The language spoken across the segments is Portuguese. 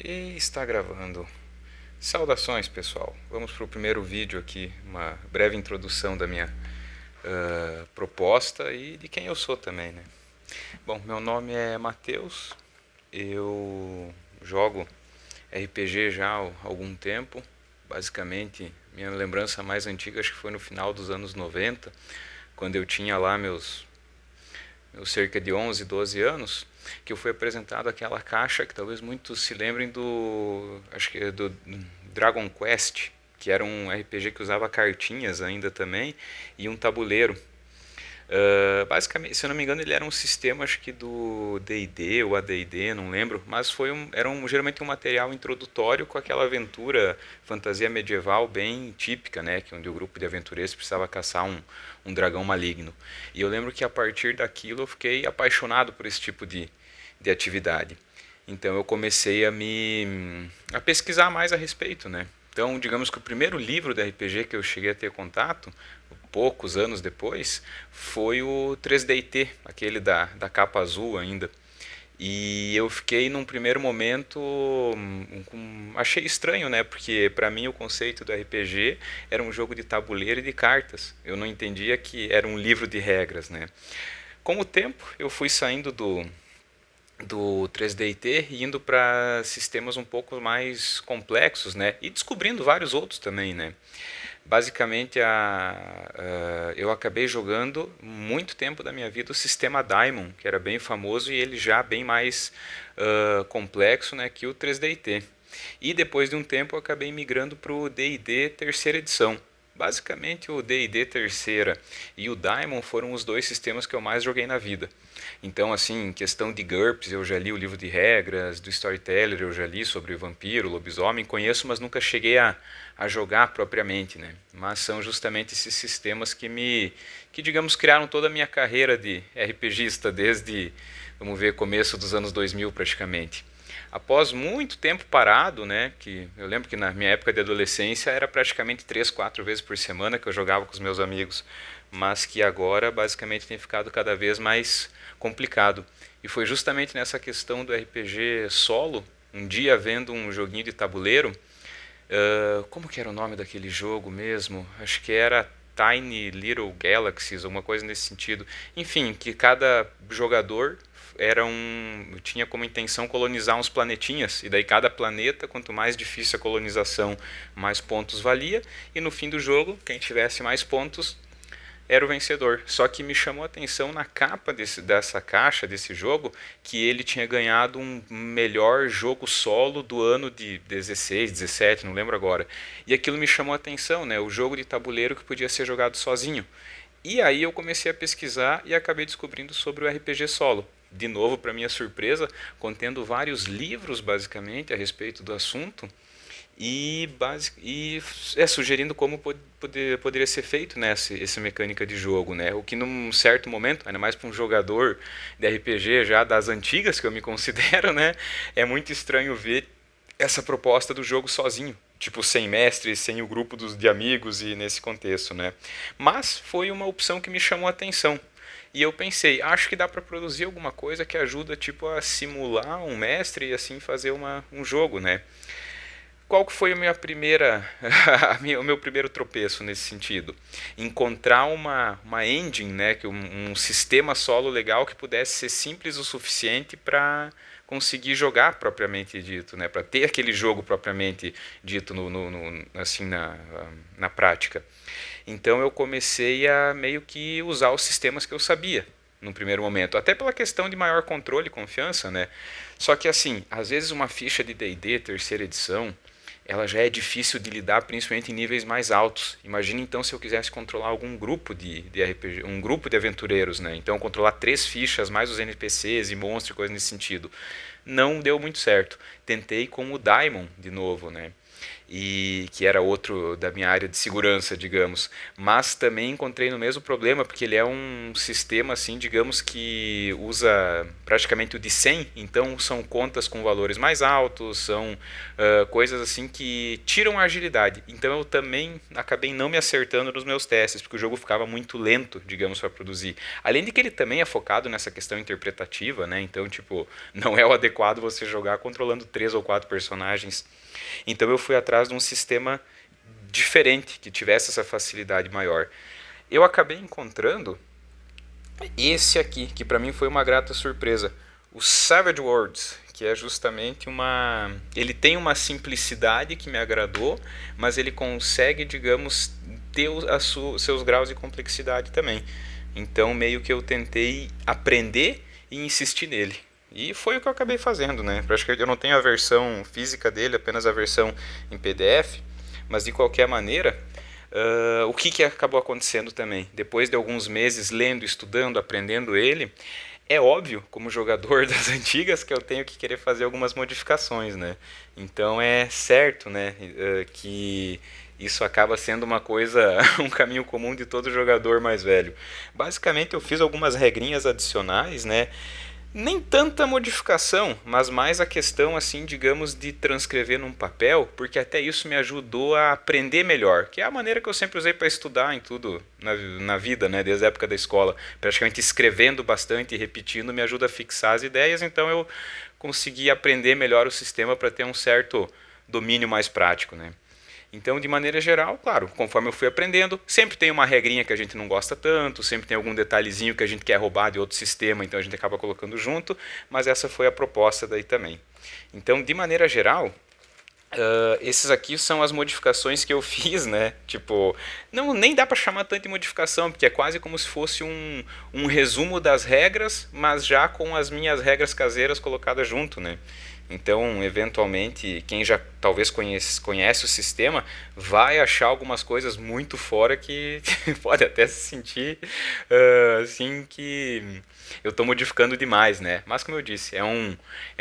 E está gravando. Saudações, pessoal. Vamos para o primeiro vídeo aqui, uma breve introdução da minha proposta e de quem eu sou também, né? Bom, meu nome é Matheus, eu jogo RPG já há algum tempo. Basicamente, minha lembrança mais antiga acho que foi no final dos anos 90, quando eu tinha lá meus cerca de 11, 12 anos, que eu fui apresentado aquela caixa que talvez muitos se lembrem acho que é do Dragon Quest, que era um RPG que usava cartinhas ainda também, e um tabuleiro. Basicamente, se eu não me engano, ele era um sistema, acho que do D&D ou AD&D, não lembro, mas geralmente um material introdutório com aquela aventura, fantasia medieval bem típica, né, que onde o grupo de aventureiros precisava caçar um dragão maligno. E eu lembro que a partir daquilo eu fiquei apaixonado por esse tipo de atividade. Então eu comecei a pesquisar mais a respeito, né? Então, digamos que o primeiro livro de RPG que eu cheguei a ter contato, poucos anos depois, foi o 3DT, aquele da capa azul ainda. E eu fiquei num primeiro momento, achei estranho, né? Porque para mim o conceito do RPG era um jogo de tabuleiro e de cartas. Eu não entendia que era um livro de regras, né? Com o tempo, eu fui saindo do 3DT e indo para sistemas um pouco mais complexos, né? E descobrindo vários outros também, né? Basicamente, eu acabei jogando muito tempo da minha vida o sistema Daimon, que era bem famoso e ele já bem mais complexo, né, que o 3DT. E depois de um tempo eu acabei migrando para o D&D terceira edição. Basicamente o D&D terceira e o Daimon foram os dois sistemas que eu mais joguei na vida. Então, assim, em questão de GURPS, eu já li o livro de regras, do Storyteller eu já li sobre vampiro, lobisomem, conheço, mas nunca cheguei a jogar propriamente, né? Mas são justamente esses sistemas que digamos, criaram toda a minha carreira de RPGista desde, vamos ver, começo dos anos 2000 praticamente. Após muito tempo parado, né, que eu lembro que na minha época de adolescência era praticamente 3, 4 vezes por semana que eu jogava com os meus amigos, mas que agora basicamente tem ficado cada vez mais complicado. E foi justamente nessa questão do RPG solo, um dia vendo um joguinho de tabuleiro, como que era o nome daquele jogo mesmo? Acho que era Tiny Little Galaxies, alguma coisa nesse sentido. Enfim, que cada jogador tinha como intenção colonizar uns planetinhas, e daí cada planeta, quanto mais difícil a colonização, mais pontos valia, e no fim do jogo, quem tivesse mais pontos era o vencedor. Só que me chamou a atenção na capa dessa caixa, desse jogo, que ele tinha ganhado um melhor jogo solo do ano de 16, 17, não lembro agora. E aquilo me chamou a atenção, né? O jogo de tabuleiro que podia ser jogado sozinho. E aí eu comecei a pesquisar e acabei descobrindo sobre o RPG solo. De novo, para minha surpresa, contendo vários livros basicamente a respeito do assunto e sugerindo como poderia ser feito, né, essa mecânica de jogo, né? O que num certo momento, ainda mais para um jogador de RPG já das antigas que eu me considero, né, é muito estranho ver essa proposta do jogo sozinho, tipo sem mestre, sem o grupo de amigos e nesse contexto, né? Mas foi uma opção que me chamou a atenção. E eu pensei, acho que dá para produzir alguma coisa que ajuda tipo a simular um mestre e assim fazer um jogo, né? Qual que foi a minha primeira, o meu primeiro tropeço nesse sentido? Encontrar uma engine, né, um sistema solo legal que pudesse ser simples o suficiente para conseguir jogar propriamente dito, né, para ter aquele jogo propriamente dito assim na prática. Então eu comecei a meio que usar os sistemas que eu sabia num primeiro momento, até pela questão de maior controle e confiança, né? Só que assim, às vezes uma ficha de D&D terceira edição ela já é difícil de lidar, principalmente em níveis mais altos. Imagina então se eu quisesse controlar algum grupo de RPG, um grupo de aventureiros, né? Então controlar 3 fichas, mais os NPCs e monstros e coisas nesse sentido. Não deu muito certo. Tentei com o Daimon de novo, né? e que era outro da minha área de segurança, digamos. Mas também encontrei no mesmo problema, porque ele é um sistema, assim, digamos, que usa praticamente o de 100, então são contas com valores mais altos, são coisas assim que tiram a agilidade. Então eu também acabei não me acertando nos meus testes, porque o jogo ficava muito lento, digamos, para produzir. Além de que ele também é focado nessa questão interpretativa, né? Então, tipo, não é o adequado você jogar controlando 3 ou 4 personagens. Então eu fui atrás de um sistema diferente, que tivesse essa facilidade maior. Eu acabei encontrando esse aqui, que para mim foi uma grata surpresa, o Savage Worlds, que é justamente uma... Ele tem uma simplicidade que me agradou, mas ele consegue, digamos, ter seus graus de complexidade também. Então meio que eu tentei aprender e insistir nele. E foi o que eu acabei fazendo, né? Praticamente eu não tenho a versão física dele, apenas a versão em PDF, mas de qualquer maneira, o que acabou acontecendo também? Depois de alguns meses lendo, estudando, aprendendo ele, é óbvio, como jogador das antigas, que eu tenho que querer fazer algumas modificações, né? Então é certo, né, que isso acaba sendo uma coisa, um caminho comum de todo jogador mais velho. Basicamente eu fiz algumas regrinhas adicionais, né? Nem tanta modificação, mas mais a questão, assim, digamos, de transcrever num papel, porque até isso me ajudou a aprender melhor, que é a maneira que eu sempre usei para estudar em tudo na vida, né, desde a época da escola. Praticamente escrevendo bastante e repetindo me ajuda a fixar as ideias, então eu consegui aprender melhor o sistema para ter um certo domínio mais prático, né. Então, de maneira geral, claro, conforme eu fui aprendendo, sempre tem uma regrinha que a gente não gosta tanto, sempre tem algum detalhezinho que a gente quer roubar de outro sistema, então a gente acaba colocando junto, mas essa foi a proposta daí também. Então, de maneira geral, esses aqui são as modificações que eu fiz, né? Tipo, não, nem dá para chamar tanto de modificação, porque é quase como se fosse um resumo das regras, mas já com as minhas regras caseiras colocadas junto, né? Então, eventualmente, quem já talvez conhece o sistema vai achar algumas coisas muito fora que pode até se sentir assim que eu estou modificando demais, né? Mas como eu disse, é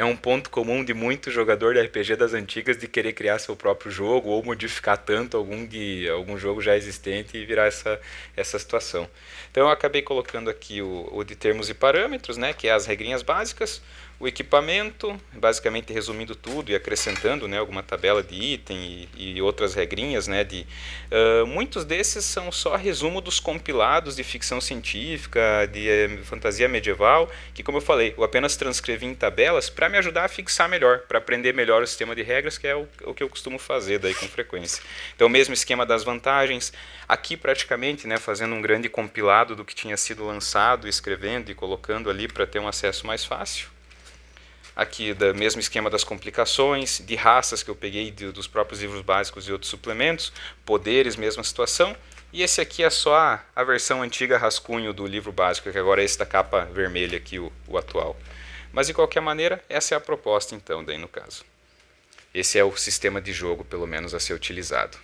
um ponto comum de muito jogador de RPG das antigas de querer criar seu próprio jogo ou modificar tanto algum jogo já existente e virar essa situação. Então eu acabei colocando aqui o de termos e parâmetros, né? Que é as regrinhas básicas, o equipamento, basicamente resumindo tudo e acrescentando, né, alguma tabela de item e outras regrinhas, né, muitos desses são só resumo dos compilados de ficção científica, de fantasia medieval, que como eu falei, eu apenas transcrevi em tabelas para me ajudar a fixar melhor, para aprender melhor o sistema de regras, que é o que eu costumo fazer daí com frequência. Então, o mesmo esquema das vantagens, aqui praticamente, né, fazendo um grande compilado do que tinha sido lançado, escrevendo e colocando ali para ter um acesso mais fácil. Aqui, do mesmo esquema das complicações, de raças que eu peguei dos próprios livros básicos e outros suplementos, poderes, mesma situação. E esse aqui é só a versão antiga rascunho do livro básico, que agora é esse da capa vermelha aqui, o atual. Mas de qualquer maneira, essa é a proposta então, daí no caso. Esse é o sistema de jogo, pelo menos, a ser utilizado.